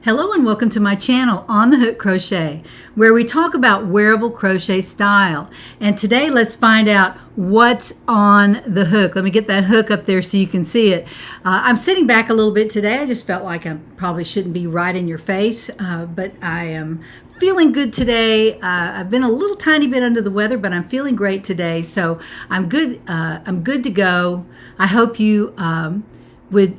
Hello and welcome to my channel, On The Hook Crochet, where we talk about wearable crochet style. And today let's find out what's on the hook. Let me get that hook up there so you can see it. I'm sitting back a little bit today. I just felt like I probably shouldn't be right in your face, but I am feeling good today. I've been a little tiny bit under the weather, but I'm feeling great today. So I'm good. I'm good to go. I hope you would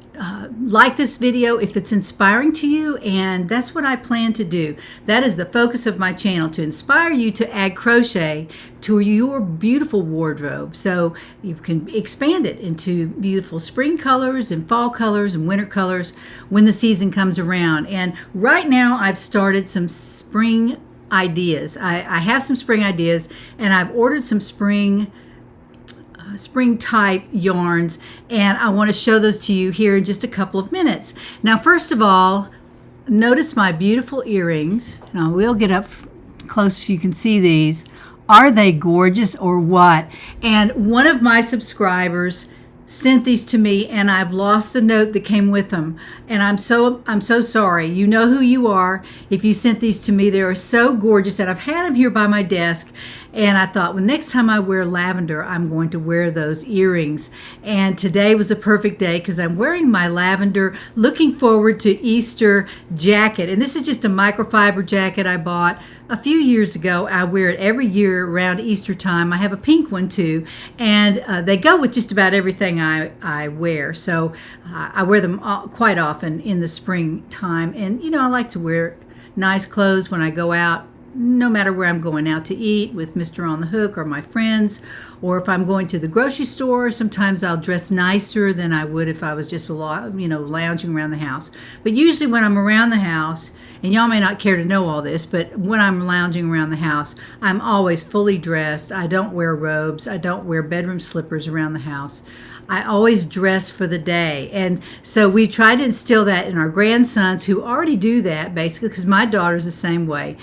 like this video if it's inspiring to you, and that's what I plan to do. That is the focus of my channel, to inspire you to add crochet to your beautiful wardrobe so you can expand it into beautiful spring colors and fall colors and winter colors when the season comes around. And right now I've started some spring ideas. I have some spring ideas, and I've ordered some spring type yarns, and I want to show those to you here in just a couple of minutes. Now, first of all, notice my beautiful earrings. Now we'll get up close so you can see these. Are they gorgeous or what? And one of my subscribers sent these to me, and I've lost the note that came with them, and I'm so sorry. You know who you are if you sent these to me. They are so gorgeous, and I've had them here by my desk, and I thought, well, next time I wear lavender, I'm going to wear those earrings. And today was a perfect day because I'm wearing my lavender looking forward to Easter jacket. And this is just a microfiber jacket I bought a few years ago. I wear it every year around Easter time. I have a pink one too, and they go with just about everything I wear. So I wear them quite often in the springtime. And you know, I like to wear nice clothes when I go out, no matter where I'm going out to eat with Mr. On the Hook or my friends, or if I'm going to the grocery store. Sometimes I'll dress nicer than I would if I was just lounging around the house. But usually when I'm around the house, and y'all may not care to know all this, but when I'm lounging around the house, I'm always fully dressed. I don't wear robes. I don't wear bedroom slippers around the house. I always dress for the day. And so we try to instill that in our grandsons, who already do that basically, because my daughter's the same way.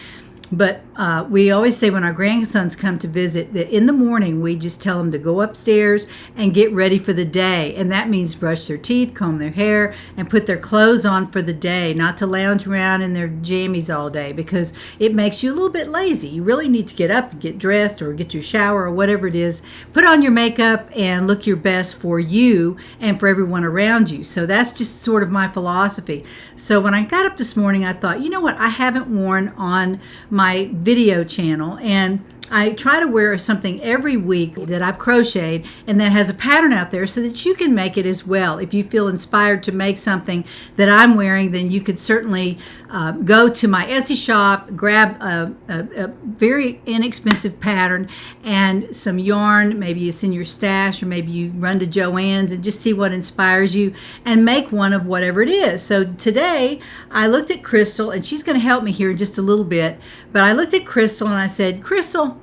But we always say when our grandsons come to visit that in the morning we just tell them to go upstairs and get ready for the day. And that means brush their teeth, comb their hair, and put their clothes on for the day, not to lounge around in their jammies all day, because it makes you a little bit lazy. You really need to get up and get dressed or get your shower or whatever it is. Put on your makeup and look your best for you and for everyone around you. So that's just sort of my philosophy. So when I got up this morning, I thought, you know what, I haven't worn on my video channel, and I try to wear something every week that I've crocheted and that has a pattern out there so that you can make it as well. If you feel inspired to make something that I'm wearing, then you could certainly go to my Etsy shop, grab a very inexpensive pattern and some yarn. Maybe it's in your stash, or maybe you run to Joann's and just see what inspires you and make one of whatever it is. So today I looked at Crystal, and she's going to help me here in just a little bit, but I looked at Crystal and I said, Crystal,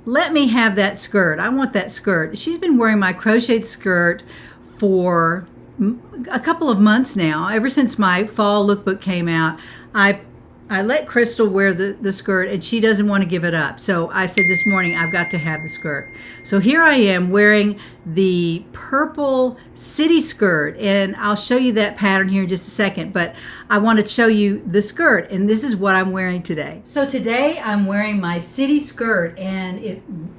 let me have that skirt. I want that skirt. She's been wearing my crocheted skirt for a couple of months now. Ever since my fall lookbook came out, I let Crystal wear the skirt, and she doesn't want to give it up. So I said this morning, I've got to have the skirt. So here I am wearing the purple city skirt, and I'll show you that pattern here in just a second, but I want to show you the skirt, and this is what I'm wearing today. So today I'm wearing my city skirt, and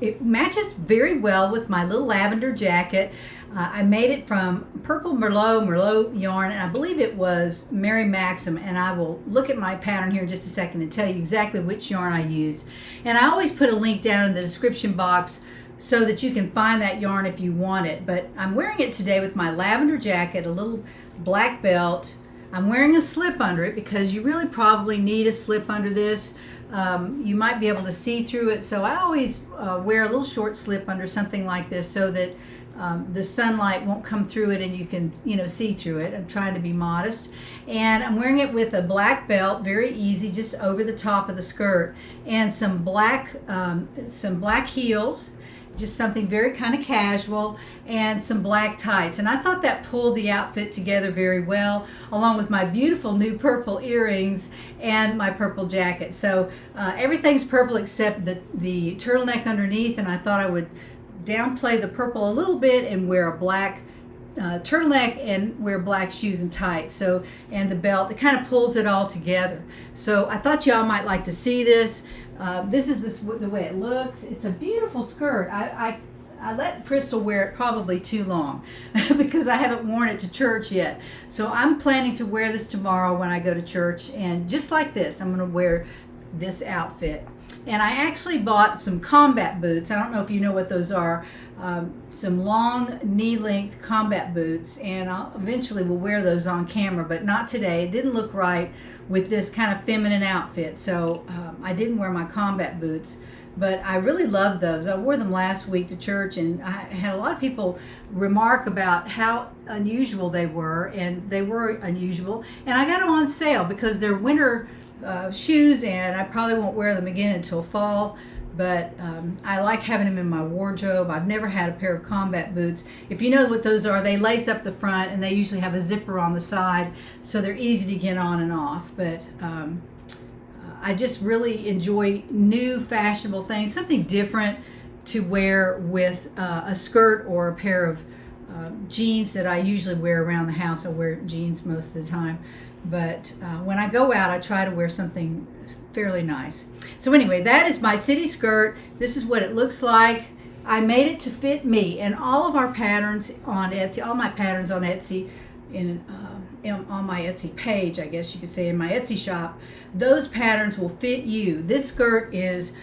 it matches very well with my little lavender jacket. I made it from purple Merlot yarn, and I believe it was Mary Maxim, and I will look at my pattern here in just a second and tell you exactly which yarn I used. And I always put a link down in the description box so that you can find that yarn if you want it. But I'm wearing it today with my lavender jacket, a little black belt. I'm wearing a slip under it because you really probably need a slip under this. You might be able to see through it, so I always wear a little short slip under something like this so that the sunlight won't come through it and you can, see through it. I'm trying to be modest. And I'm wearing it with a black belt, very easy, just over the top of the skirt, and some black heels, just something very kind of casual, and some black tights. And I thought that pulled the outfit together very well, along with my beautiful new purple earrings and my purple jacket. So everything's purple except the turtleneck underneath, and I thought I would downplay the purple a little bit and wear a black turtleneck and wear black shoes and tights. So, and the belt, it kind of pulls it all together. So I thought y'all might like to see this. This is the way it looks. It's a beautiful skirt. I let Crystal wear it probably too long because I haven't worn it to church yet. So I'm planning to wear this tomorrow when I go to church, and just like this, I'm going to wear this outfit. And I actually bought some combat boots. I don't know if you know what those are. Some long knee-length combat boots, and I eventually will wear those on camera, but not today. It didn't look right with this kind of feminine outfit, so I didn't wear my combat boots. But I really love those. I wore them last week to church, and I had a lot of people remark about how unusual they were, and they were unusual. And I got them on sale because they're winter shoes, and I probably won't wear them again until fall. But I like having them in my wardrobe. I've never had a pair of combat boots. If you know what those are, they lace up the front, and they usually have a zipper on the side, so they're easy to get on and off. But I just really enjoy new fashionable things, something different to wear with a skirt or a pair of jeans that I usually wear around the house. I wear jeans most of the time, but when I go out, I try to wear something fairly nice. So anyway, that is my city skirt. This is what it looks like. I made it to fit me, and all of our patterns on Etsy, all my patterns on Etsy, on my Etsy page, I guess you could say, in my Etsy shop, those patterns will fit you. This skirt is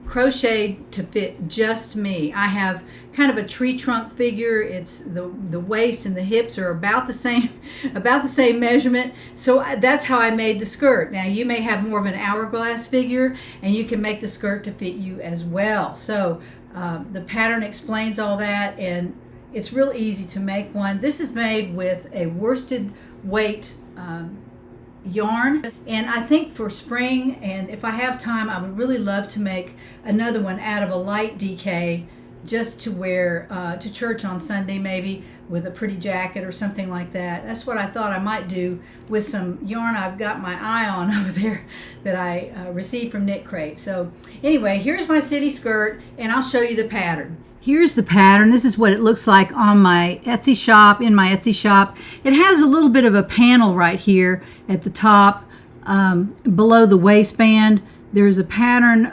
crocheted to fit just me. I have kind of a tree trunk figure. It's the waist and the hips are about the same measurement. So that's how I made the skirt. Now you may have more of an hourglass figure, and you can make the skirt to fit you as well. So the pattern explains all that, and it's real easy to make one. This is made with a worsted weight yarn, and I think for spring, and if I have time, I would really love to make another one out of a light DK just to wear to church on Sunday, maybe with a pretty jacket or something like that. That's what I thought I might do with some yarn I've got my eye on over there that I received from Knit Crate. So anyway, here's my city skirt, and I'll show you the pattern. Here's the pattern. This is what it looks like on my Etsy shop, in my Etsy shop. It has a little bit of a panel right here at the top, below the waistband. There's a pattern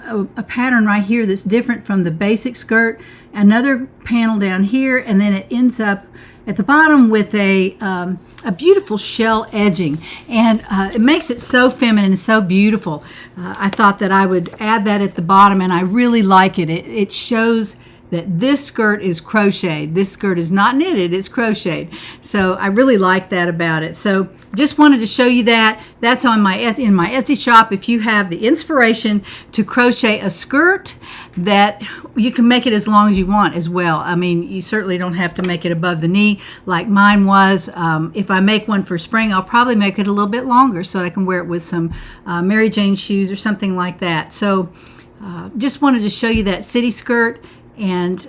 right here that's different from the basic skirt. Another panel down here, and then it ends up at the bottom with a beautiful shell edging, and it makes it so feminine and so beautiful. I thought that I would add that at the bottom, and I really like it. It shows that this skirt is crocheted. This skirt is not knitted, it's crocheted. So I really like that about it. So just wanted to show you that. That's on in my Etsy shop. If you have the inspiration to crochet a skirt, that you can make it as long as you want as well. I mean, you certainly don't have to make it above the knee like mine was. If I make one for spring, I'll probably make it a little bit longer so I can wear it with some Mary Jane shoes or something like that. So just wanted to show you that city skirt. And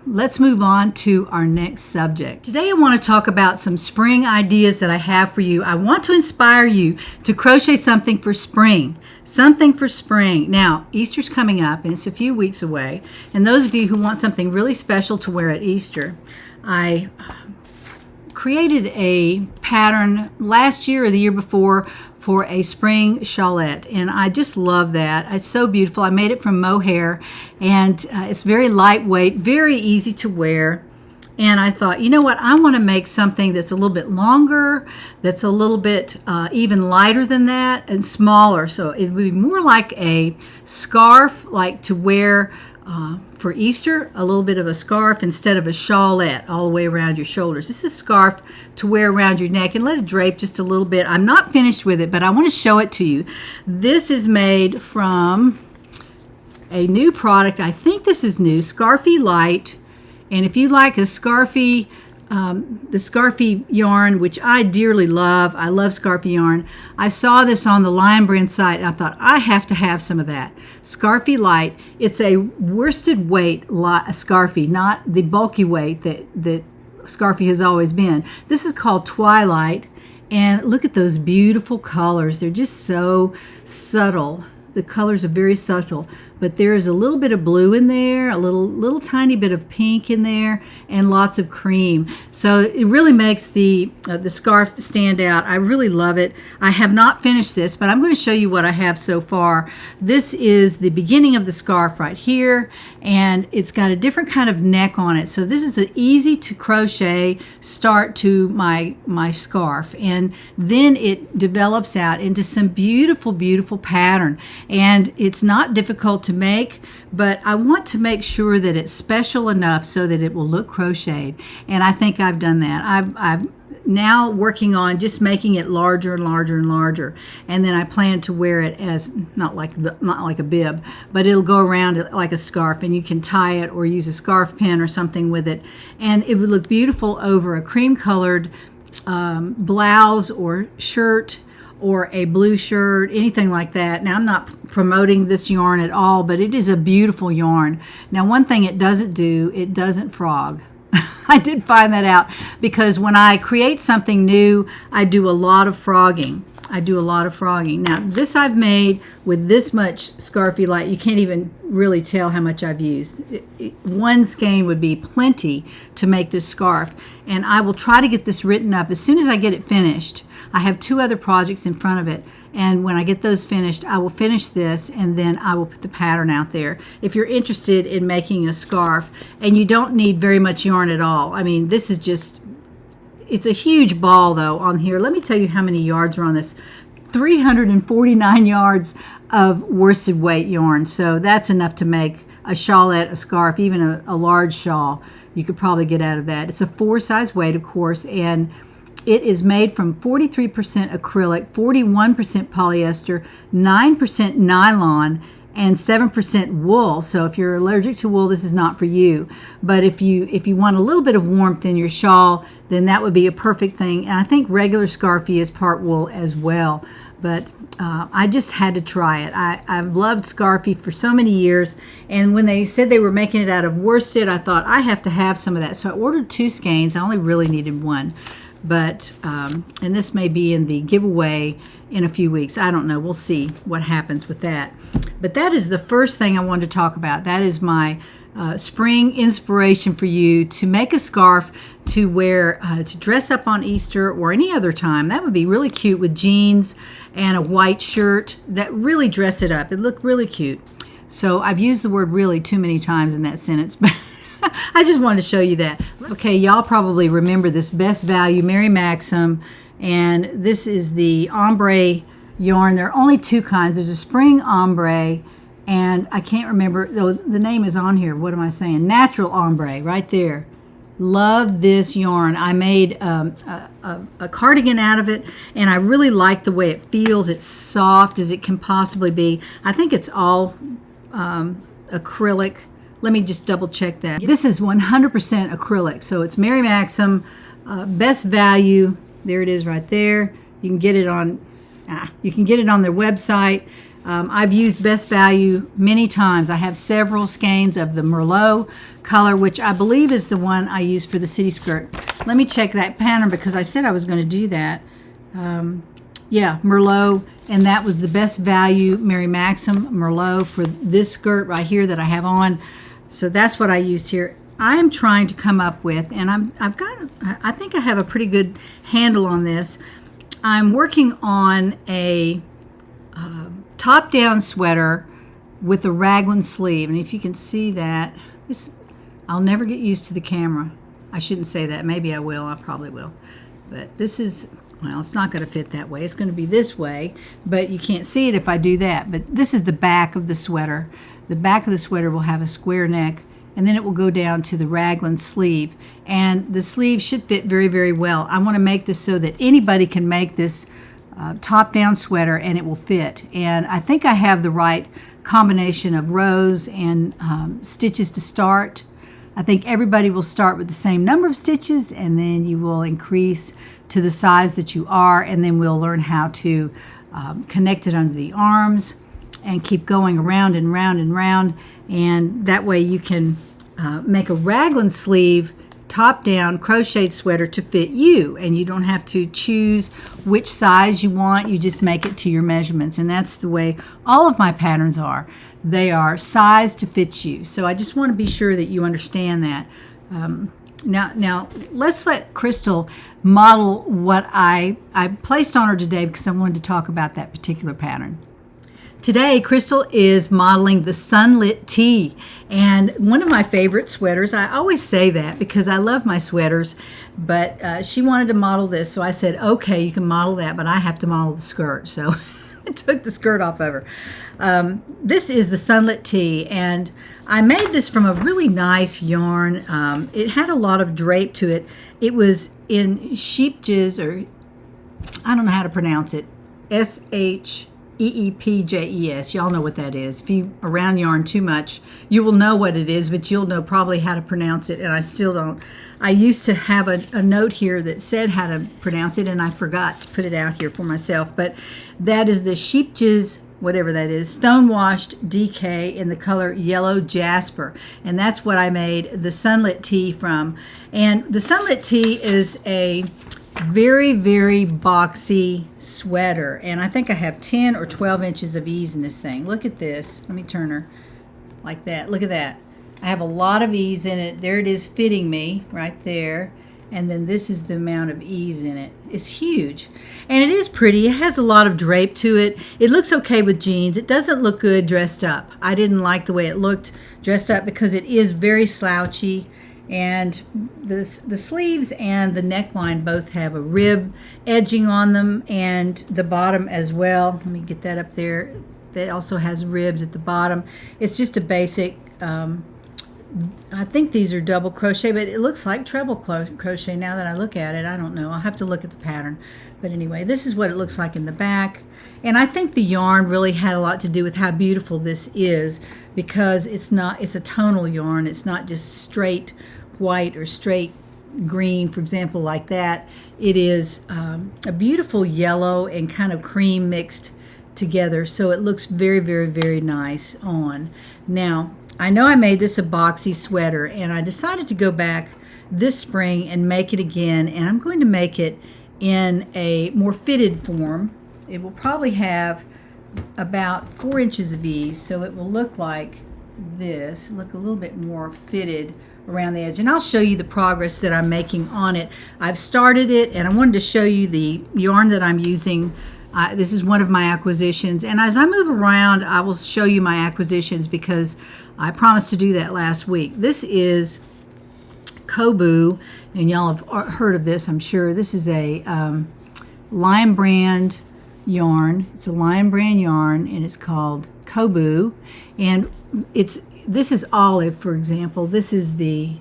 let's move on to our next subject. Today I want to talk about some spring ideas that I have for you. I want to inspire you to crochet something for spring. Something for spring. Now, Easter's coming up, and it's a few weeks away. And those of you who want something really special to wear at Easter, I created a pattern last year or the year before for a spring shawlette, and I just love that. It's so beautiful. I made it from mohair, and it's very lightweight, very easy to wear. And I thought, you know what, I want to make something that's a little bit longer, that's a little bit even lighter than that, and smaller. So it would be more like a scarf, like to wear for Easter, a little bit of a scarf instead of a shawlette all the way around your shoulders. This is a scarf to wear around your neck and let it drape just a little bit. I'm not finished with it, but I want to show it to you. This is made from a new product. I think this is new, Scarfy Light. And if you like a Scarfy, the Scarfy yarn, which I dearly love. I love Scarfy yarn. I saw this on the Lion Brand site, and I thought, I have to have some of that. Scarfy Light. It's a worsted weight Scarfy, not the bulky weight that Scarfy has always been. This is called Twilight, and look at those beautiful colors. They're just so subtle. the colors are very subtle, but there's a little bit of blue in there, a little tiny bit of pink in there, and lots of cream. So it really makes the scarf stand out. I really love it. I have not finished this, but I'm going to show you what I have so far. This is the beginning of the scarf right here, and it's got a different kind of neck on it. So this is the easy to crochet start to my scarf, and then it develops out into some beautiful, beautiful pattern. And it's not difficult to make, but I want to make sure that it's special enough so that it will look crocheted. And I think I've done that. I'm now working on just making it larger and larger and larger, and then I plan to wear it as not like a bib, but it'll go around it like a scarf, and you can tie it or use a scarf pin or something with it, and it would look beautiful over a cream colored blouse or shirt, or a blue shirt, anything like that. Now, I'm not promoting this yarn at all, but it is a beautiful yarn. Now, one thing it doesn't do, it doesn't frog. I did find that out, because when I create something new, I do a lot of frogging. Now, this I've made with this much Scarfie Light. You can't even really tell how much I've used. One skein would be plenty to make this scarf, and I will try to get this written up as soon as I get it finished. I have 2 other projects in front of it, and when I get those finished, I will finish this, and then I will put the pattern out there. If you're interested in making a scarf, and you don't need very much yarn at all. I mean, this is just, it's a huge ball though on here. Let me tell you how many yards are on this. 349 yards of worsted weight yarn. So that's enough to make a shawlette, a scarf, even a large shawl. You could probably get out of that. It's a 4 size weight, of course, and it is made from 43% acrylic, 41% polyester, 9% nylon, and 7% wool. So if you're allergic to wool, this is not for you. But if you want a little bit of warmth in your shawl, then that would be a perfect thing. And I think regular Scarfie is part wool as well. But I just had to try it. I've loved Scarfie for so many years, and when they said they were making it out of worsted, I thought I have to have some of that. So I ordered 2 skeins. I only really needed 1. But and this may be in the giveaway in a few weeks. I don't know. We'll see what happens with that. But that is the first thing I wanted to talk about. That is my spring inspiration for you to make a scarf to wear, to dress up on Easter or any other time. That would be really cute with jeans and a white shirt. That really dress it up. It looked really cute. So I've used the word really too many times in that sentence, but I just wanted to show you that. Okay, y'all probably remember this Best Value Mary Maxim, and this is the ombre yarn. There are only 2 kinds. There's a spring ombre, and I can't remember, though the name is on here. What am I saying? Natural ombre, right there. Love this yarn. I made a cardigan out of it, and I really like the way it feels. It's soft as it can possibly be. I think it's all acrylic. Let me just double check that. This is 100% acrylic, so it's Mary Maxim, Best Value. There it is right there. You can get it on their website. I've used Best Value many times. I have several skeins of the Merlot color, which I believe is the one I used for the city skirt. Let me check that pattern, because I said I was going to do that. Yeah, Merlot, and that was the Best Value Mary Maxim Merlot for this skirt right here that I have on. So that's what I used here. I am trying to come up with, and I think I have a pretty good handle on this. I'm working on a top-down sweater with a raglan sleeve, and if you can see that, I'll never get used to the camera. I shouldn't say that. Maybe I will. I probably will. But this is, well, it's not going to fit that way. It's going to be this way, but you can't see it if I do that. But this is the back of the sweater. The back of the sweater will have a square neck, and then it will go down to the raglan sleeve. And the sleeve should fit very, very well. I want to make this so that anybody can make this top-down sweater and it will fit. And I think I have the right combination of rows and stitches to start. I think everybody will start with the same number of stitches, and then you will increase to the size that you are, and then we'll learn how to connect it under the arms and keep going around and round and round, and that way you can make a raglan sleeve top-down crocheted sweater to fit you, and you don't have to choose which size you want. You just make it to your measurements, and that's the way all of my patterns are. They are sized to fit you. So I just want to be sure that you understand that. Now let's let Crystal model what I placed on her today, because I wanted to talk about that particular pattern. Today, Crystal is modeling the Sunlit tee, and one of my favorite sweaters. I always say that because I love my sweaters, but she wanted to model this, so I said, okay, you can model that, but I have to model the skirt. So I took the skirt off of her. This is the Sunlit tee, and I made this from a really nice yarn. It had a lot of drape to it. It was in sheepjes, or I don't know how to pronounce it, SHEEPJES. Y'all know what that is. If you around yarn too much, you will know what it is, but you'll know probably how to pronounce it, and I still don't. I used to have a note here that said how to pronounce it, and I forgot to put it out here for myself, but that is the sheepjes, whatever that is, stone-washed DK in the color yellow jasper, and that's what I made the Sunlit tee from. And the Sunlit tee is a very, very boxy sweater, and I think I have 10 or 12 inches of ease in this thing. Look at this. Let me turn her like that. Look at that. I have a lot of ease in it. There it is fitting me right there, and then this is the amount of ease in it. It's huge, and it is pretty. It has a lot of drape to it. It looks okay with jeans. It doesn't look good dressed up. I didn't like the way it looked dressed up because it is very slouchy. And the sleeves and the neckline both have a rib edging on them, and the bottom as well. Let me get that up there. That also has ribs at the bottom. It's just a basic, I think these are double crochet, but it looks like treble crochet now that I look at it. I don't know. I'll have to look at the pattern. But anyway, this is what it looks like in the back. And I think the yarn really had a lot to do with how beautiful this is, because it's a tonal yarn. It's not just straight white or straight green, for example, like that. It is a beautiful yellow and kind of cream mixed together, so it looks very, very, very nice on. Now, I know I made this a boxy sweater, and I decided to go back this spring and make it again, and I'm going to make it in a more fitted form. It will probably have about 4 inches of ease, so it will look like this, look a little bit more fitted around the edge, and I'll show you the progress that I'm making on it. I've started it, and I wanted to show you the yarn that I'm using. This is one of my acquisitions, and as I move around, I will show you my acquisitions because I promised to do that last week. This is Kobu, and y'all have heard of this, I'm sure. This is a Lion Brand yarn. It's a Lion Brand yarn, and it's called Kobu, and this is olive, for example. This is the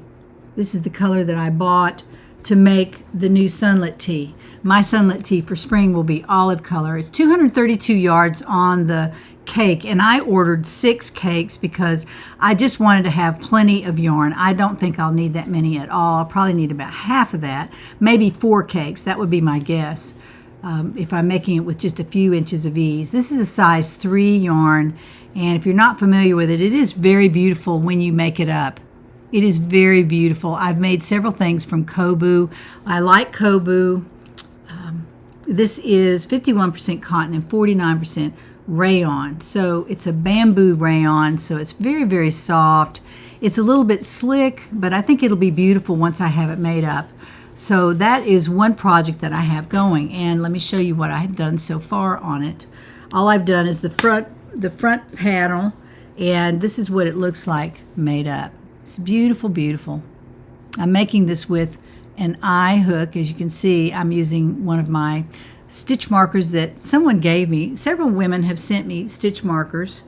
color that I bought to make the new Sunlit tee. My Sunlit tee for spring will be olive color. It's 232 yards on the cake, and I ordered 6 cakes because I just wanted to have plenty of yarn. I don't think I'll need that many at all. I'll probably need about half of that, maybe 4 cakes. That would be my guess, if I'm making it with just a few inches of ease. This is a size 3 yarn, and if you're not familiar with it, it is very beautiful when you make it up. It is very beautiful. I've made several things from Kobu. I like Kobu. This is 51% cotton and 49% rayon. So it's a bamboo rayon, so it's very, very soft. It's a little bit slick, but I think it'll be beautiful once I have it made up. So that is one project that I have going, and let me show you what I have done so far on it. All I've done is the front panel, and this is what it looks like made up. It's beautiful, beautiful. I'm making this with an eye hook. As you can see, I'm using one of my stitch markers that someone gave me. Several women have sent me stitch markers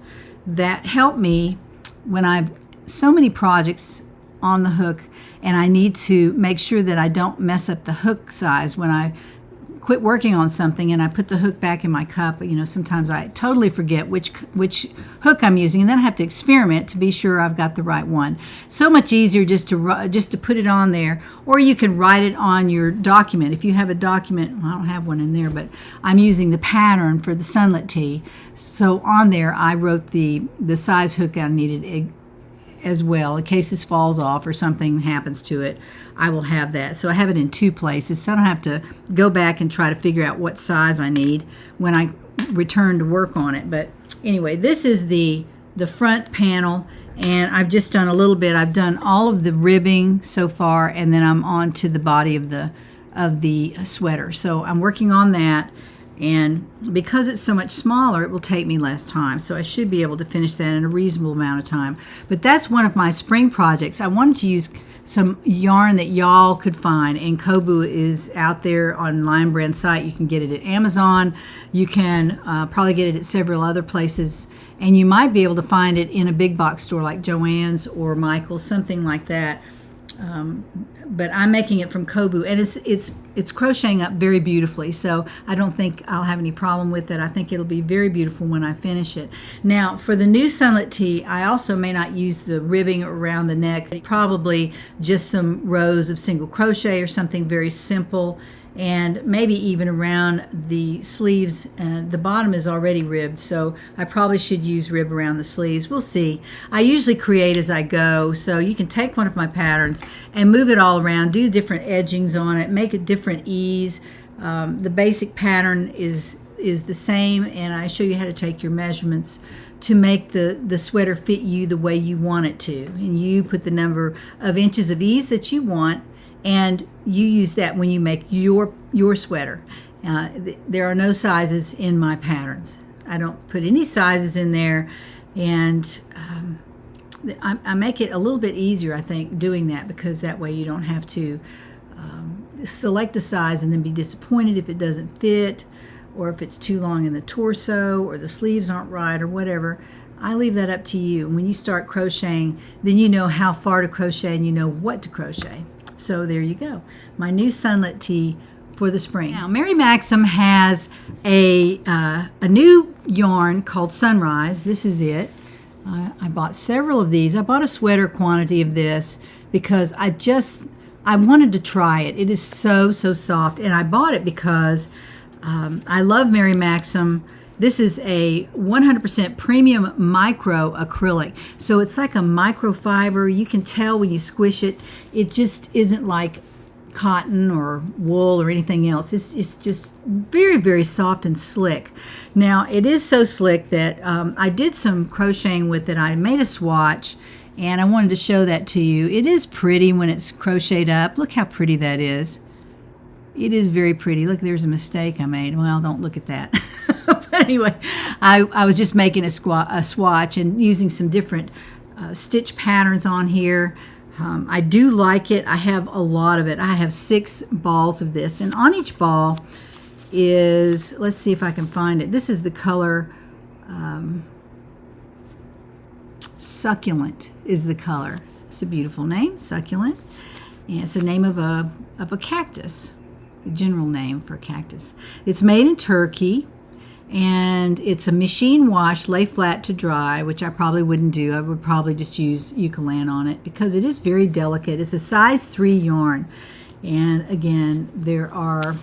that help me when I've so many projects on the hook, and I need to make sure that I don't mess up the hook size when I quit working on something and I put the hook back in my cup. You know, sometimes I totally forget which hook I'm using, and then I have to experiment to be sure I've got the right one. So much easier just to put it on there, or you can write it on your document. If you have a document, well, I don't have one in there, but I'm using the pattern for the Sunlit tee. So on there, I wrote the size hook I needed as well. In case this falls off or something happens to it, I will have that. So I have it in 2 places, so I don't have to go back and try to figure out what size I need when I return to work on it. But anyway, this is the front panel, and I've just done a little bit. I've done all of the ribbing so far, and then I'm on to the body of the sweater. So I'm working on that, and because it's so much smaller, it will take me less time. So I should be able to finish that in a reasonable amount of time. But that's one of my spring projects. I wanted to use some yarn that y'all could find, and Kobu is out there on Lion Brand site. You can get it at Amazon. You can probably get it at several other places, and you might be able to find it in a big box store like Joann's or Michael's, something like that. But I'm making it from Kobu, and it's crocheting up very beautifully, so I don't think I'll have any problem with it. I think it'll be very beautiful when I finish it. Now, for the new Sunlit tee, I also may not use the ribbing around the neck, probably just some rows of single crochet or something very simple, and maybe even around the sleeves. The bottom is already ribbed, so I probably should use rib around the sleeves. We'll see. I usually create as I go, so you can take one of my patterns and move it all around, do different edgings on it, make it different ease. The basic pattern is the same, and I show you how to take your measurements to make the sweater fit you the way you want it to. And you put the number of inches of ease that you want, and you use that when you make your sweater. There are no sizes in my patterns. I don't put any sizes in there, and I make it a little bit easier, I think, doing that, because that way you don't have to select the size and then be disappointed if it doesn't fit, or if it's too long in the torso, or the sleeves aren't right, or whatever. I leave that up to you. And when you start crocheting, then you know how far to crochet and you know what to crochet. So there you go, my new Sunlit tee for the spring. Now, Mary Maxim has a new yarn called Sunrise. This is it. I bought several of these. I bought a sweater quantity of this because I wanted to try it. It is so soft, and I bought it because I love Mary Maxim. This is a 100% premium micro acrylic. So it's like a microfiber. You can tell when you squish it, it just isn't like cotton or wool or anything else. It's just very soft and slick. Now, it is so slick that I did some crocheting with it. I made a swatch, and I wanted to show that to you. It is pretty when it's crocheted up. Look how pretty that is. It is very pretty. Look, there's a mistake I made. Well, don't look at that. But anyway, I was just making a swatch and using some different stitch patterns on here. I do like it. I have a lot of it. I have 6 balls of this, and on each ball is, let's see if I can find it. This is the color Succulent is the color. It's a beautiful name, Succulent, and it's the name of a cactus, the general name for a cactus. It's made in Turkey, and it's a machine wash, lay flat to dry, which I probably wouldn't do. I would probably just use Eucalan on it because it is very delicate. It's a size 3 yarn, and again, there are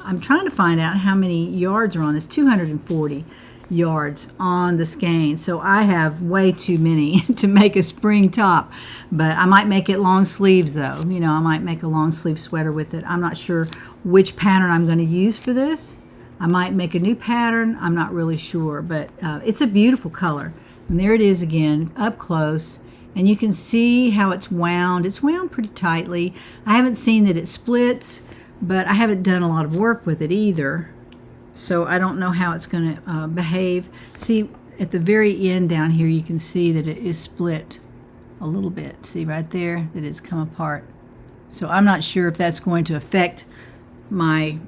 I'm trying to find out how many yards are on this. 240 yards on the skein, so I have way too many to make a spring top. But I might make it long sleeves, though. You know, I might make a long sleeve sweater with it. I'm not sure which pattern I'm going to use for this. I might make a new pattern. I'm not really sure, but it's a beautiful color. And there it is again, up close. And you can see how it's wound. It's wound pretty tightly. I haven't seen that it splits, but I haven't done a lot of work with it either. So I don't know how it's going to behave. See, at the very end down here, you can see that it is split a little bit. See right there that it's come apart. So I'm not sure if that's going to affect my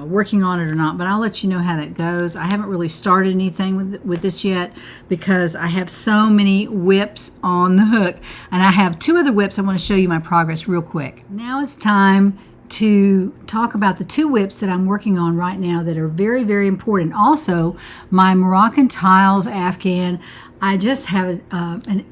working on it or not, but I'll let you know how that goes. I haven't really started anything with this yet because I have so many whips on the hook, and I have 2 other whips. I want to show you my progress real quick. Now it's time to talk about the 2 whips that I'm working on right now that are very important. Also, my Moroccan tiles Afghan. I just have an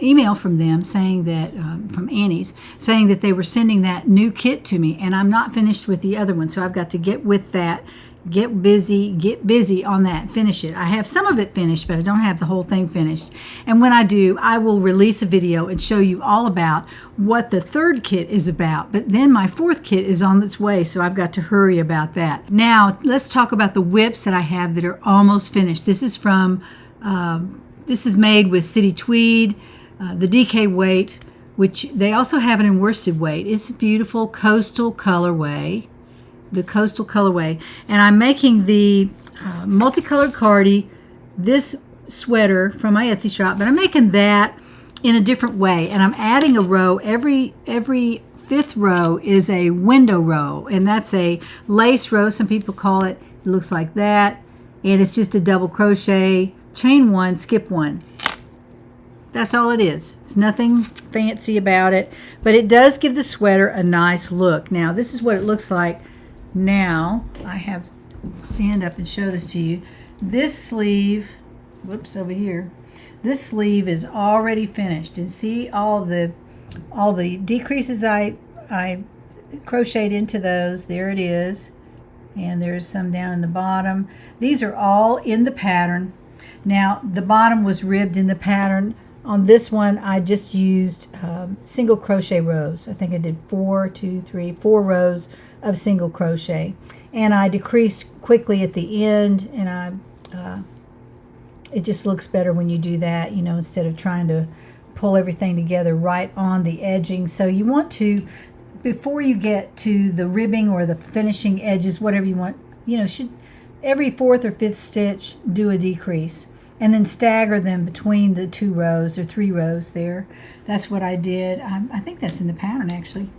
email from them saying that, from Annie's, saying that they were sending that new kit to me, and I'm not finished with the other one, so I've got to get with that, Get busy on that. Finish it. I have some of it finished, but I don't have the whole thing finished. And when I do, I will release a video and show you all about what the third kit is about. But then my fourth kit is on its way, so I've got to hurry about that. Now, let's talk about the whips that I have that are almost finished. This is from, this is made with City Tweed, the DK weight, which they also have it in worsted weight. It's a beautiful coastal colorway. The coastal colorway, and I'm making the multicolored cardi, this sweater from my Etsy shop, but I'm making that in a different way, and I'm adding a row. Every fifth row is a window row, and that's a lace row, some people call it. It looks like that, and it's just a double crochet, chain one, skip one. That's all it is. It's nothing fancy about it, but it does give the sweater a nice look. Now, this is what it looks like. Now, I have, stand up and show this to you. This sleeve, whoops, over here. This sleeve is already finished. And see all the decreases I crocheted into those. There it is. And there's some down in the bottom. These are all in the pattern. Now, the bottom was ribbed in the pattern. On this one, I just used single crochet rows. I think I did 4 rows of single crochet, and I decreased quickly at the end, and it just looks better when you do that, you know, instead of trying to pull everything together right on the edging. So you want to, before you get to the ribbing or the finishing edges, whatever you want, you know, should every fourth or fifth stitch do a decrease, and then stagger them between the 2 rows or 3 rows there. That's what I did. I think that's in the pattern actually.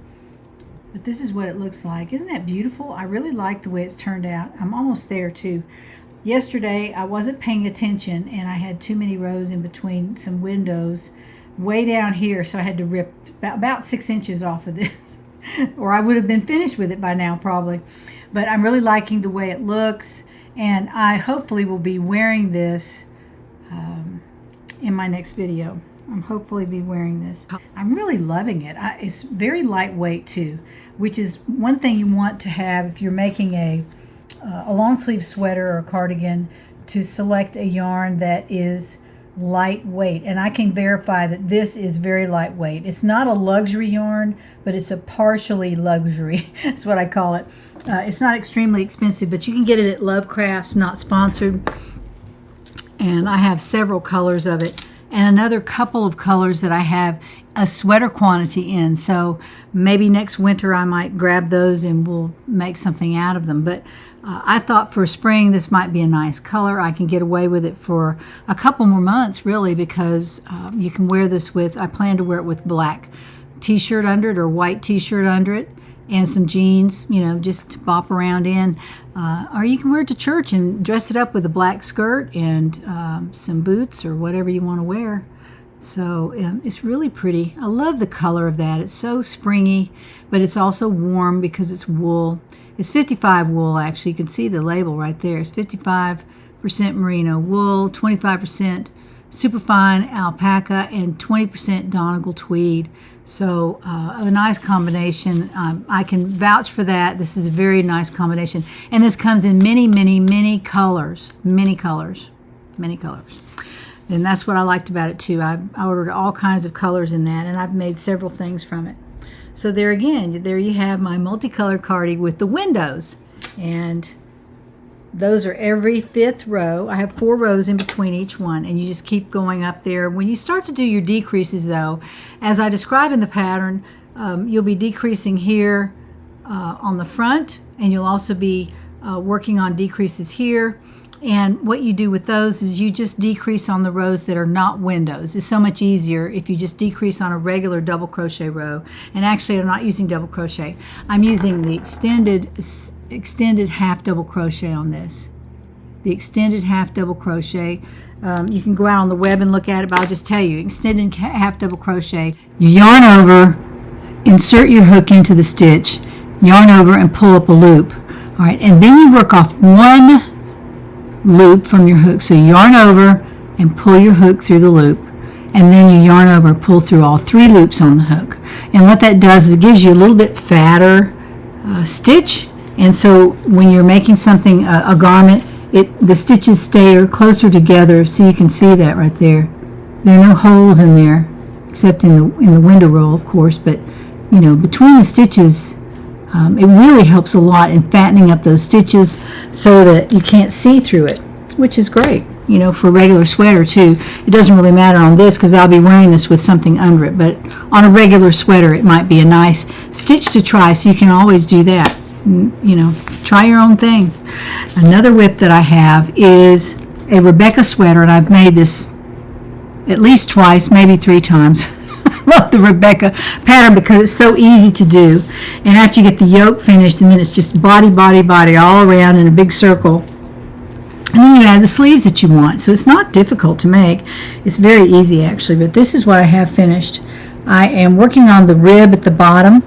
But this is what it looks like. Isn't that beautiful? I really like the way it's turned out. I'm almost there too. Yesterday I wasn't paying attention, and I had too many rows in between some windows way down here, so I had to rip about 6 inches off of this or I would have been finished with it by now probably. But I'm really liking the way it looks, and I hopefully will be wearing this in my next video. I'm hopefully be wearing this. I'm really loving it. It's very lightweight too, which is one thing you want to have if you're making a long sleeve sweater or a cardigan, to select a yarn that is lightweight. And I can verify that this is very lightweight. It's not a luxury yarn, but it's a partially luxury. That's what I call it. It's not extremely expensive, but you can get it at Love Crafts, not sponsored. And I have several colors of it, and another couple of colors that I have a sweater quantity in. So maybe next winter I might grab those and we'll make something out of them. But I thought for spring this might be a nice color. I can get away with it for a couple more months really, because you can wear this with, I plan to wear it with black t-shirt under it or white t-shirt under it, and some jeans, you know, just to bop around in. Or you can wear it to church and dress it up with a black skirt and some boots or whatever you want to wear. So it's really pretty. I love the color of that. It's so springy, but it's also warm because it's wool. It's 55 wool, actually. You can see the label right there. It's 55% merino wool, 25% superfine alpaca, and 20% Donegal tweed. So a nice combination. I can vouch for that. This is a very nice combination. And this comes in many colors. Many colors. And that's what I liked about it too. I ordered all kinds of colors in that, and I've made several things from it. So there again, there you have my multicolored cardi with the windows. And those are every 5th row. I have 4 rows in between each one, and you just keep going up there. When you start to do your decreases though, as I describe in the pattern, you'll be decreasing here on the front, and you'll also be working on decreases here. And what you do with those is you just decrease on the rows that are not windows. It's so much easier if you just decrease on a regular double crochet row. And actually I'm not using double crochet. I'm using the extended half double crochet on this. The extended half double crochet. You can go out on the web and look at it, but I'll just tell you, extended half double crochet. You yarn over, insert your hook into the stitch, yarn over and pull up a loop. All right, and then you work off one loop from your hook. So you yarn over and pull your hook through the loop, and then you yarn over and pull through all 3 loops on the hook. And what that does is it gives you a little bit fatter stitch, And so when you're making something, a garment, the stitches stay closer together, so you can see that right there. There are no holes in there, except in the window roll, of course, but you know, between the stitches, it really helps a lot in fattening up those stitches so that you can't see through it, which is great, you know, for a regular sweater too. It doesn't really matter on this because I'll be wearing this with something under it, but on a regular sweater it might be a nice stitch to try, so you can always do that. You know, try your own thing. Another whip that I have is a Rebecca sweater, and I've made this at least twice, maybe 3 times. I love the Rebecca pattern because it's so easy to do. And after you get the yoke finished, and then it's just body, body, body all around in a big circle. And then you add the sleeves that you want. So it's not difficult to make. It's very easy actually, but this is what I have finished. I am working on the rib at the bottom,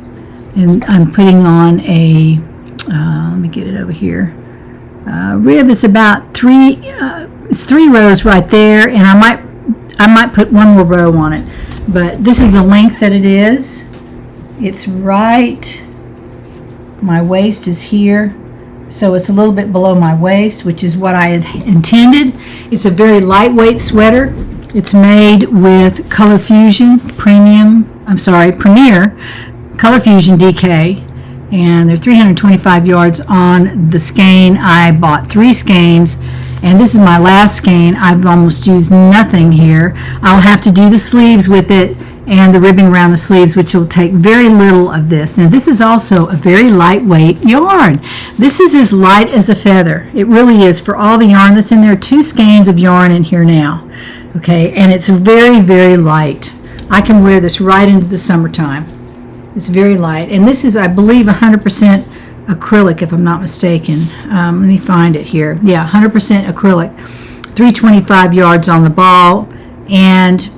and I'm putting on a, let me get it over here. Rib is about 3 rows right there, and I might put 1 more row on it. But this is the length that it is. It's right, my waist is here, so it's a little bit below my waist, which is what I had intended. It's a very lightweight sweater. It's made with Color Fusion Premier Color Fusion DK, and they're 325 yards on the skein. I bought 3 skeins, and this is my last skein. I've almost used nothing here. I'll have to do the sleeves with it and the ribbing around the sleeves, which will take very little of this. Now this is also a very lightweight yarn. This is as light as a feather. It really is, for all the yarn that's in there. 2 skeins of yarn in here now. Okay, and it's very, very light. I can wear this right into the summertime. It's very light, and this is, I believe, 100% acrylic, if I'm not mistaken. Let me find it here. Yeah, 100% acrylic. 325 yards on the ball, and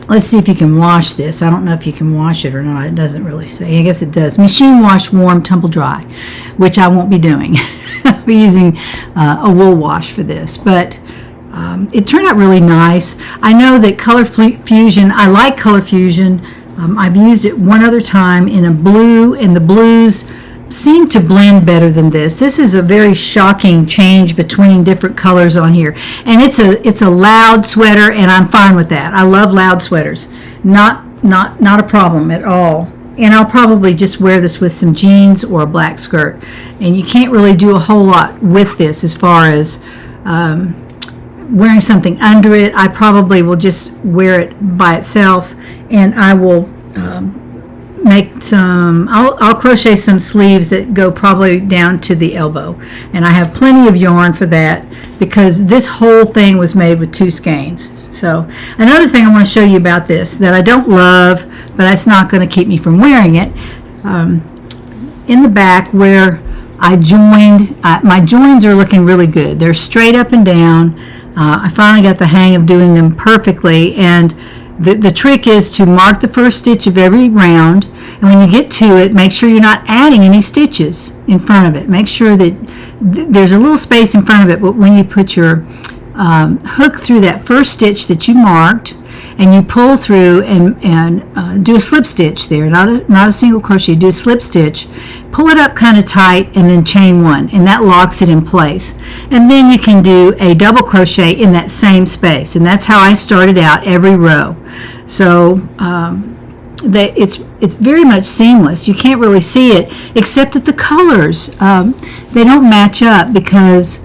let's see if you can wash this. I don't know if you can wash it or not. It doesn't really say. I guess it does. Machine wash, warm, tumble dry, which I won't be doing. I'll be using a wool wash for this, but it turned out really nice. I know that Color Fusion, I like Color Fusion. I've used it one other time in a blue, and the blues seem to blend better than this. This is a very shocking change between different colors on here, and it's a loud sweater, and I'm fine with that. I love loud sweaters. Not a problem at all. And I'll probably just wear this with some jeans or a black skirt. And you can't really do a whole lot with this as far as wearing something under it. I probably will just wear it by itself, and I will make some, I'll crochet some sleeves that go probably down to the elbow, and I have plenty of yarn for that because this whole thing was made with 2 skeins. So another thing I want to show you about this that I don't love, but that's not going to keep me from wearing it, in the back where I joined, my joins are looking really good. They're straight up and down. I finally got the hang of doing them perfectly, and the trick is to mark the first stitch of every round, and when you get to it, make sure you're not adding any stitches in front of it. Make sure that there's a little space in front of it, but when you put your hook through that first stitch that you marked, and you pull through and do a slip stitch there, not a single crochet, do a slip stitch, pull it up kind of tight, and then chain 1, and that locks it in place. And then you can do a double crochet in that same space, and that's how I started out every row. So it's very much seamless. You can't really see it, except that the colors, they don't match up because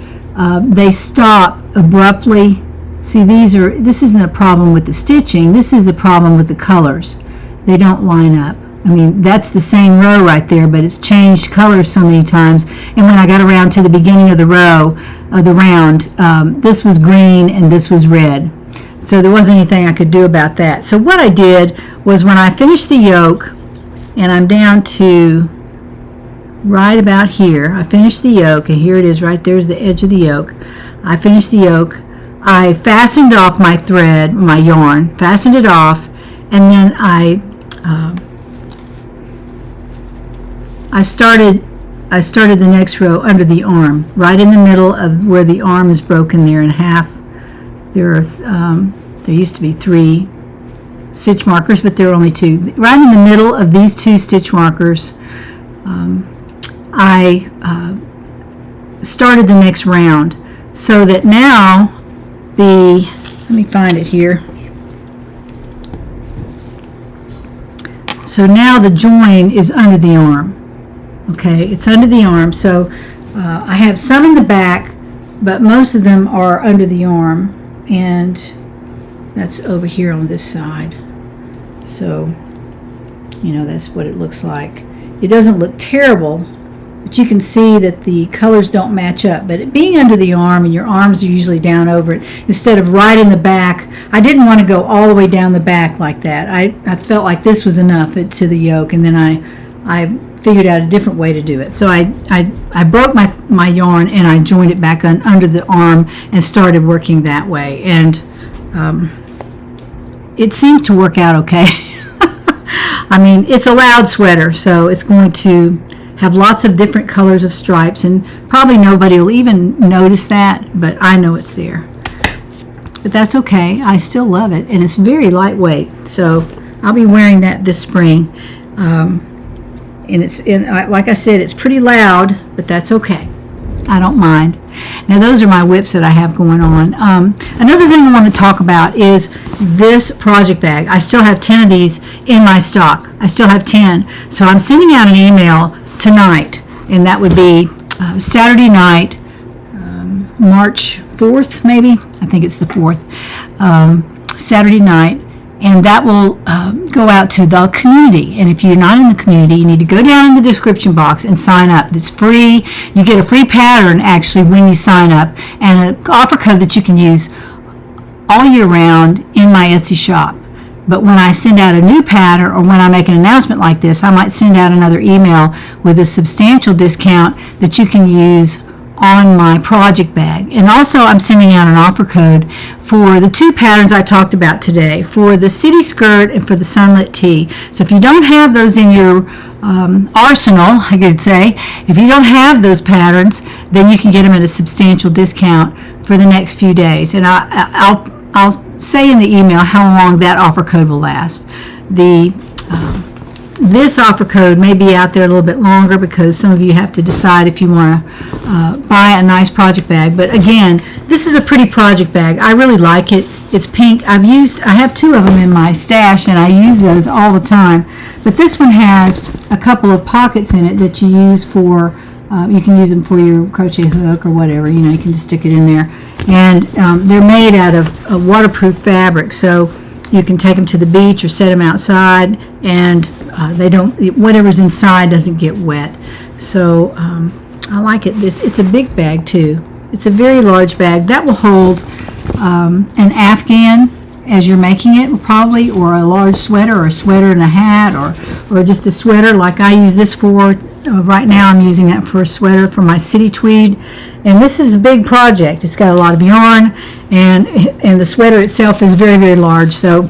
they stop abruptly. See, this isn't a problem with the stitching. This is a problem with the colors. They don't line up. I mean, that's the same row right there, but it's changed colors so many times. And when I got around to the beginning of the row, the round, this was green and this was red. So there wasn't anything I could do about that. So what I did was, when I finished the yoke, and I'm down to right about here, I finished the yoke, and here it is right there's the edge of the yoke. I finished the yoke. I fastened off my thread, my yarn, fastened it off, and then I started the next row under the arm, right in the middle of where the arm is broken there in half. There used to be 3 stitch markers, but there are only 2. Right in the middle of these 2 stitch markers, I started the next round, so that now let me find it here. So now the join is under the arm. Okay, it's under the arm. So I have some in the back, but most of them are under the arm, and that's over here on this side. So, that's what it looks like. It doesn't look terrible, but you can see that the colors don't match up. But it being under the arm, and your arms are usually down over it, instead of right in the back, I didn't want to go all the way down the back like that. I felt like this was enough to the yoke, and then I figured out a different way to do it. So I broke my yarn, and I joined it back under the arm and started working that way. And it seemed to work out okay. I mean, it's a loud sweater, so it's going to have lots of different colors of stripes, and probably nobody will even notice that, but I know it's there. But that's okay. I still love it, and it's very lightweight, so I'll be wearing that this spring. And like I said, it's pretty loud, but that's okay. I don't mind. Now, those are my whips that I have going on. Another thing I want to talk about is this project bag. I still have 10 of these in my stock. I still have 10. So I'm sending out an email tonight, and that would be Saturday night, March 4th, maybe. I think it's the 4th. Saturday night. And that will go out to the community. And if you're not in the community, you need to go down in the description box and sign up. It's free. You get a free pattern, actually, when you sign up, and an offer code that you can use all year round in my Etsy shop. But when I send out a new pattern, or when I make an announcement like this, I might send out another email with a substantial discount that you can use on my project bag. And also, I'm sending out an offer code for the two patterns I talked about today, for the city skirt and for the Sunlit tee. So if you don't have those in your arsenal, I could say, if you don't have those patterns, then you can get them at a substantial discount for the next few days. And I'll say in the email how long that offer code will last. This offer code may be out there a little bit longer, because some of you have to decide if you want to buy a nice project bag. But again, this is a pretty project bag. I really like it. It's pink. I have 2 of them in my stash, and I use those all the time. But this one has a couple of pockets in it that you use for, you can use them for your crochet hook or whatever. You can just stick it in there. And they're made out of waterproof fabric, so you can take them to the beach or set them outside, and whatever's inside doesn't get wet. So I like it. It's a big bag too. It's a very large bag that will hold an Afghan as you're making it, probably, or a large sweater, or a sweater and a hat, or just a sweater like I use this for. Right now I'm using that for a sweater for my city tweed. And this is a big project. It's got a lot of yarn, and the sweater itself is very, very large. So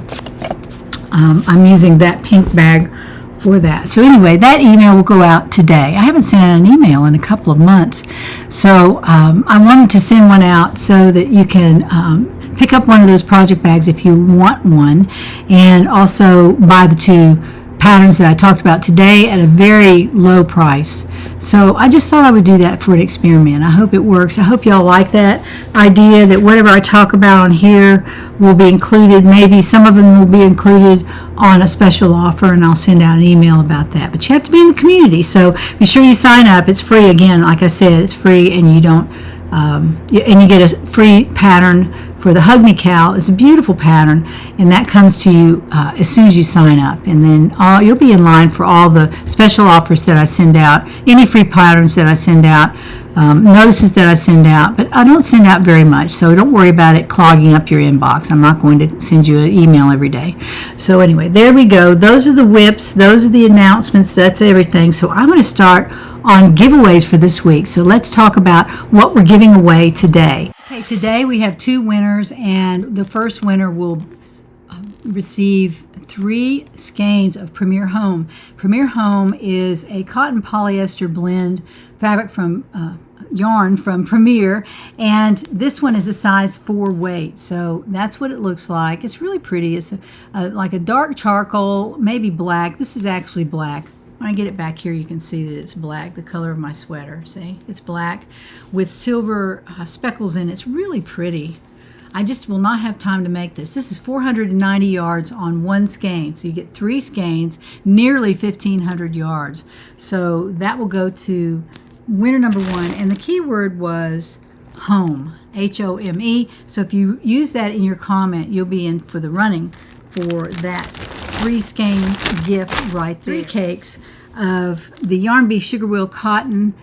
I'm using that pink bag for that. So anyway, that email will go out today. I haven't sent out an email in a couple of months. So I wanted to send one out so that you can pick up one of those project bags if you want one, and also buy the 2 patterns that I talked about today at a very low price. So I just thought I would do that for an experiment. I hope it works. I hope y'all like that idea that whatever I talk about on here will be included. Maybe some of them will be included on a special offer, and I'll send out an email about that. But you have to be in the community, so be sure you sign up. It's free. Again, like I said, it's free, and you don't and you get a free pattern for the Hug Me Cow. It's a beautiful pattern, and that comes to you as soon as you sign up. And then you'll be in line for all the special offers that I send out, any free patterns that I send out, notices that I send out. But I don't send out very much, so don't worry about it clogging up your inbox. I'm not going to send you an email every day. So anyway, there we go. Those are the whips. Those are the announcements. That's everything. So I'm going to start on giveaways for this week. So let's talk about what we're giving away today. Okay, today we have 2 winners, and the first winner will receive 3 skeins of Premier Home. Premier Home is a cotton polyester blend fabric from yarn from Premier, and this one is a size 4 weight. So that's what it looks like. It's really pretty. It's like a dark charcoal, maybe black. This is actually black. When I get it back here, you can see that it's black, the color of my sweater. See, it's black with silver speckles in it. It's really pretty. I just will not have time to make this. This is 490 yards on one skein. So you get 3 skeins, nearly 1,500 yards. So that will go to winner number 1. And the key word was home, H-O-M-E. So if you use that in your comment, you'll be in for the running for that 3 skein gift right there. 3 cakes of the Yarn Bee Sugar Wheel Cotton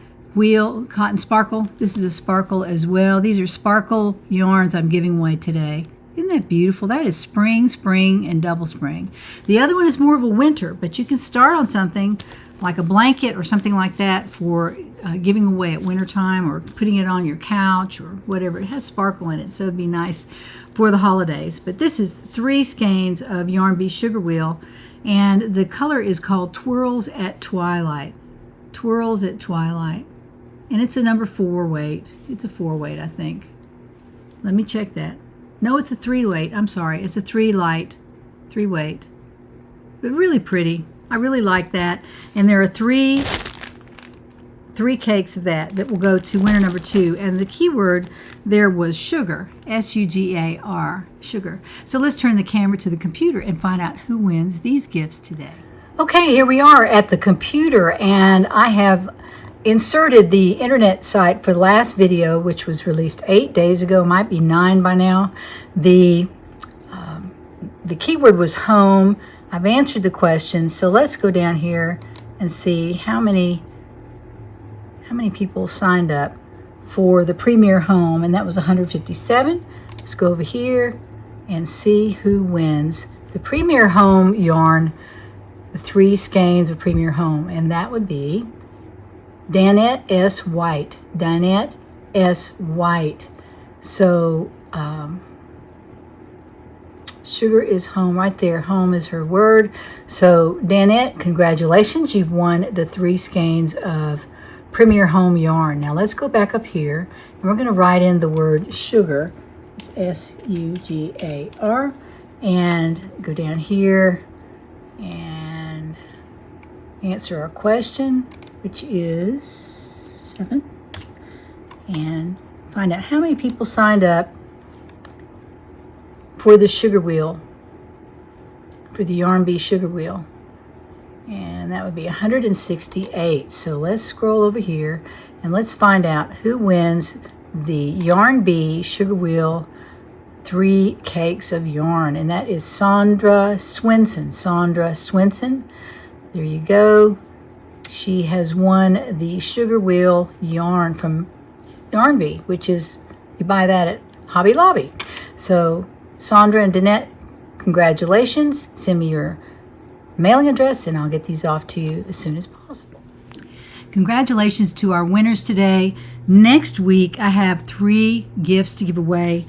Sparkle. This is a sparkle as well. These are sparkle yarns I'm giving away today. Isn't that beautiful? That is spring, spring, and double spring. The other one is more of a winter, but you can start on something like a blanket or something like that for giving away at wintertime, or putting it on your couch or whatever. It has sparkle in it, so it'd be nice for the holidays. But this is 3 skeins of Yarn Bee Sugar Wheel, and the color is called Twirls at Twilight. Twirls at Twilight. And it's a number 4 weight. It's a 4 weight, I think. Let me check that. No, it's a 3 weight. I'm sorry. It's a 3 weight. But really pretty. I really like that. And there are 3 cakes of that will go to winner number 2. And the keyword there was sugar. S-U-G-A-R. Sugar. So let's turn the camera to the computer and find out who wins these gifts today. Okay, here we are at the computer, and I have inserted the internet site for the last video, which was released 8 days ago, might be 9 by now. The keyword was home. I've answered the question, so let's go down here and see how many people signed up for the Premier Home, and that was 157. Let's go over here and see who wins the Premier Home yarn, the 3 skeins of Premier Home, and that would be Danette S. White. Danette S. White. So, sugar is home right there. Home is her word. So, Danette, congratulations. You've won the 3 skeins of Premier Home yarn. Now, let's go back up here, and we're going to write in the word sugar. It's S-U-G-A-R. And go down here and answer our question, which is 7, and find out how many people signed up for the sugar wheel, for the Yarn Bee Sugar Wheel. And that would be 168. So let's scroll over here and let's find out who wins the Yarn Bee Sugar Wheel 3 cakes of yarn. And that is Sandra Swinson. Sandra Swinson. There you go. She has won the Sugar Wheel yarn from Yarn Bee, which is, you buy that at Hobby Lobby. So, Sandra and Danette, congratulations. Send me your mailing address and I'll get these off to you as soon as possible. Congratulations to our winners today. Next week, I have 3 gifts to give away.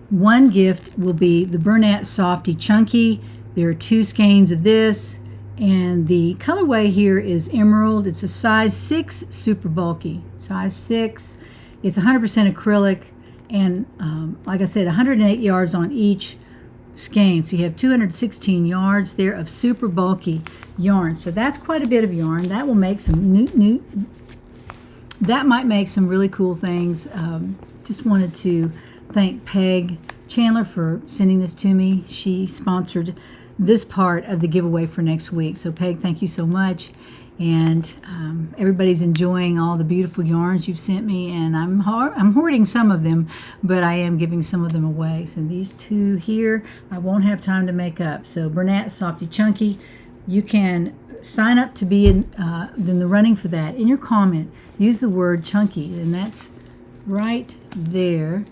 One gift will be the Bernat Softy Chunky. There are 2 skeins of this. And the colorway here is Emerald. It's a size 6 super bulky. Size 6. It's 100% acrylic. And like I said, 108 yards on each skein. So you have 216 yards there of super bulky yarn. So that's quite a bit of yarn. That will make some that might make some really cool things. Just wanted to thank Peg Chandler for sending this to me. She sponsored this part of the giveaway for next week. So Peg, thank you so much. And everybody's enjoying all the beautiful yarns you've sent me, and I'm hoarding some of them, but I am giving some of them away. So these 2 here, I won't have time to make up. So Bernat Softy Chunky, you can sign up to be in the running for that. In your comment, use the word chunky, and that's right there.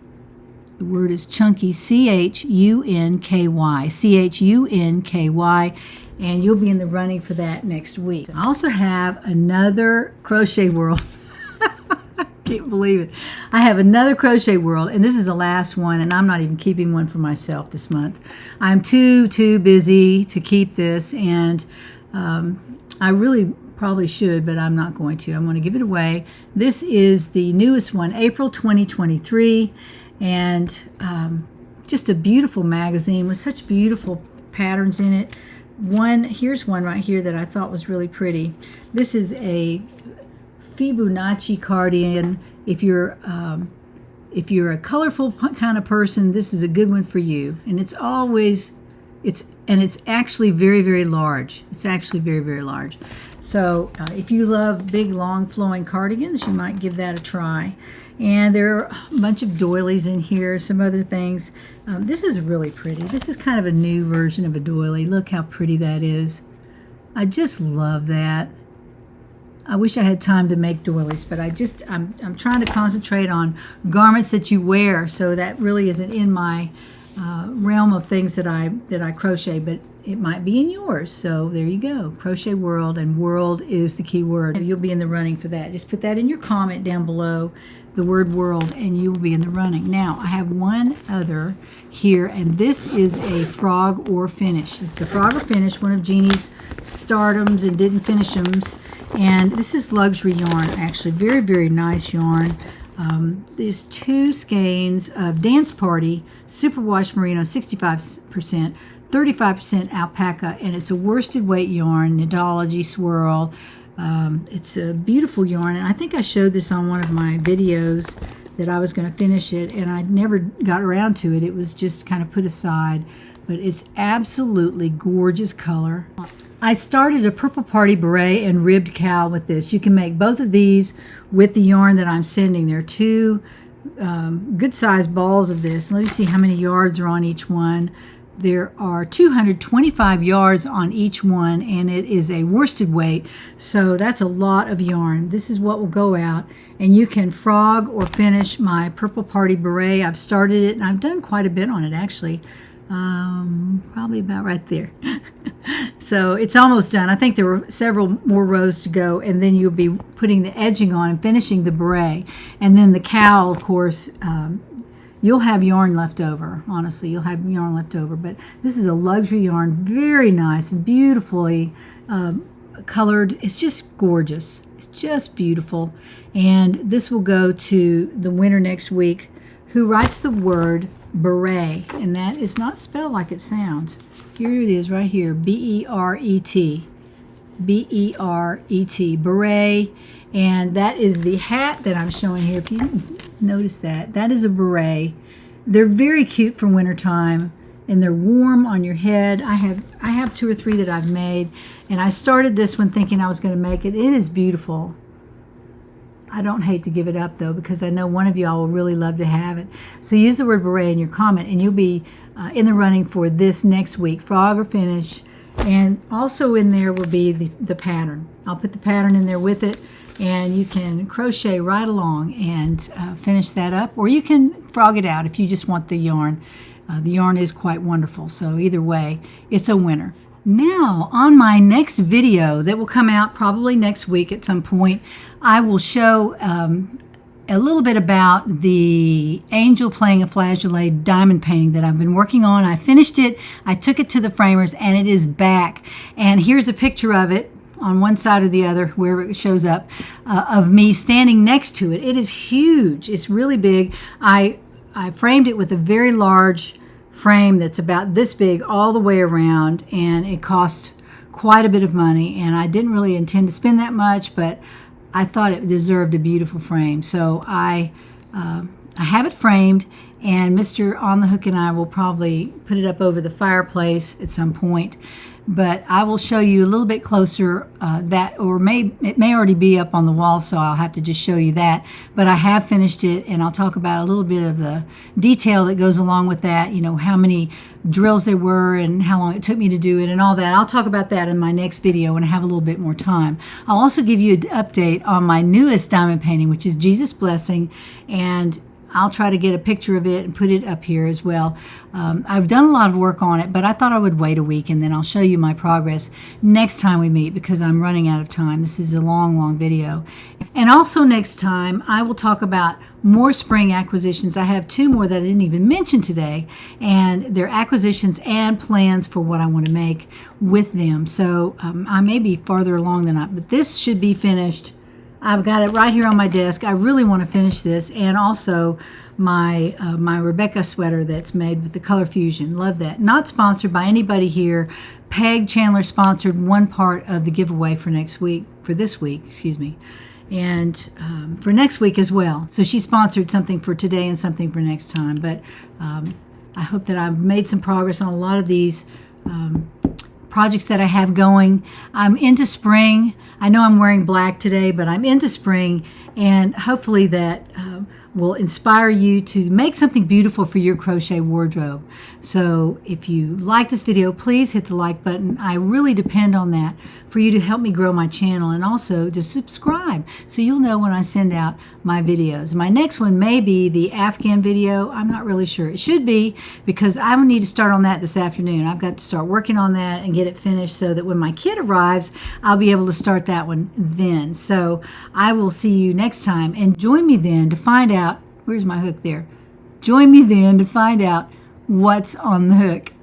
The word is chunky, C-H-U-N-K-Y, C-H-U-N-K-Y, and you'll be in the running for that next week. I also have another Crochet World. I can't believe it. I have another Crochet World, and this is the last one, and I'm not even keeping one for myself this month. I'm too busy to keep this, and I really probably should, but I'm not going to. I'm going to give it away. This is the newest one, April 2023, and just a beautiful magazine with such beautiful patterns in it. here's one right here that I thought was really pretty. This is a Fibonacci cardigan. If you're a colorful kind of person, this is a good one for you. And it's actually very, very large. It's actually very, very large. So if you love big, long, flowing cardigans, you might give that a try. And there are a bunch of doilies in here, some other things. This is really pretty. This is kind of a new version of a doily. Look how pretty that is. I just love that. I wish I had time to make doilies, but I'm trying to concentrate on garments that you wear, so that really isn't in my realm of things that I crochet, but it might be in yours. So there you go. Crochet world, and world is the key word. You'll be in the running for that. Just put that in your comment down below, the word world, and you will be in the running. Now I have one other here, and this is a frog or finish. It's a frog or finish, one of Jeanne's stardoms and didn't finish them. And this is luxury yarn, actually. Very, very nice yarn. There's 2 skeins of Dance Party Superwash Merino, 65%, 35% alpaca, and it's a worsted weight yarn, knitology swirl. It's a beautiful yarn, and I think I showed this on one of my videos that I was going to finish it, and I never got around to it. It was just kind of put aside, but it's absolutely gorgeous color. I started a purple party beret and ribbed cowl with this. You can make both of these with the yarn that I'm sending. There are 2 good sized balls of this. Let me see how many yards are on each one. There are 225 yards on each one, and it is a worsted weight, so that's a lot of yarn. This is what will go out, and you can frog or finish my purple party beret. I've started it, and I've done quite a bit on it, actually. Probably about right there. So it's almost done. I think there were several more rows to go, and then you'll be putting the edging on and finishing the beret. And then the cowl, of course, you'll have yarn left over. Honestly, you'll have yarn left over. But this is a luxury yarn, very nice and beautifully colored. It's just gorgeous. It's just beautiful. And this will go to the winner next week who writes the word beret, and that is not spelled like it sounds. Here it is right here, B-E-R-E-T, B-E-R-E-T, beret. And that is the hat that I'm showing here. If you didn't notice that, that is a beret. They're very cute for wintertime, and they're warm on your head. I have 2 or 3 that I've made, and I started this one thinking I was going to make it. It is beautiful. I don't hate to give it up, though, because I know one of y'all will really love to have it. So use the word beret in your comment, and you'll be in the running for this next week, frog or finish. And also in there will be the pattern. I'll put the pattern in there with it, and you can crochet right along and finish that up, or you can frog it out if you just want the yarn. The yarn is quite wonderful, so either way, it's a winner. Now, on my next video that will come out probably next week at some point, I will show a little bit about the angel playing a flageolet diamond painting that I've been working on. I finished it, I took it to the framers, and it is back. And here's a picture of it on one side or the other, wherever it shows up, of me standing next to it. It is huge. It's really big. I framed it with a very large frame that's about this big all the way around, and it cost quite a bit of money, and I didn't really intend to spend that much, but I thought it deserved a beautiful frame. So I have it framed, and Mr. On The Hook and I will probably put it up over the fireplace at some point. But I will show you a little bit closer it may already be up on the wall, so I'll have to just show you that. But I have finished it, and I'll talk about a little bit of the detail that goes along with that, you know, how many drills there were and how long it took me to do it and all that. I'll talk about that in my next video when I have a little bit more time. I'll also give you an update on my newest diamond painting, which is Jesus Blessing, and I'll try to get a picture of it and put it up here as well. I've done a lot of work on it, but I thought I would wait a week, and then I'll show you my progress next time we meet, because I'm running out of time. This is a long, long video. And also next time, I will talk about more spring acquisitions. I have 2 more that I didn't even mention today, and they're acquisitions and plans for what I want to make with them. So I may be farther along than but this should be finished I've got it right here on my desk. I really want to finish this, and also my my Rebecca sweater that's made with the Color Fusion. Love that. Not sponsored by anybody here. Peg Chandler sponsored one part of the giveaway for next week, for this week, excuse me, and for next week as well. So she sponsored something for today and something for next time. But I hope that I've made some progress on a lot of these projects that I have going. I'm into spring. I know I'm wearing black today, but I'm into spring, and hopefully that will inspire you to make something beautiful for your crochet wardrobe. So if you like this video, please hit the like button. I really depend on that for you to help me grow my channel, and also to subscribe so you'll know when I send out my videos. My next one may be the Afghan video. I'm not really sure. It should be, because I will need to start on that this afternoon. I've got to start working on that and get it finished so that when my kid arrives, I'll be able to start that one then. So I will see you next time, and join me then to find out, where's my hook there? Join me then to find out what's on the hook.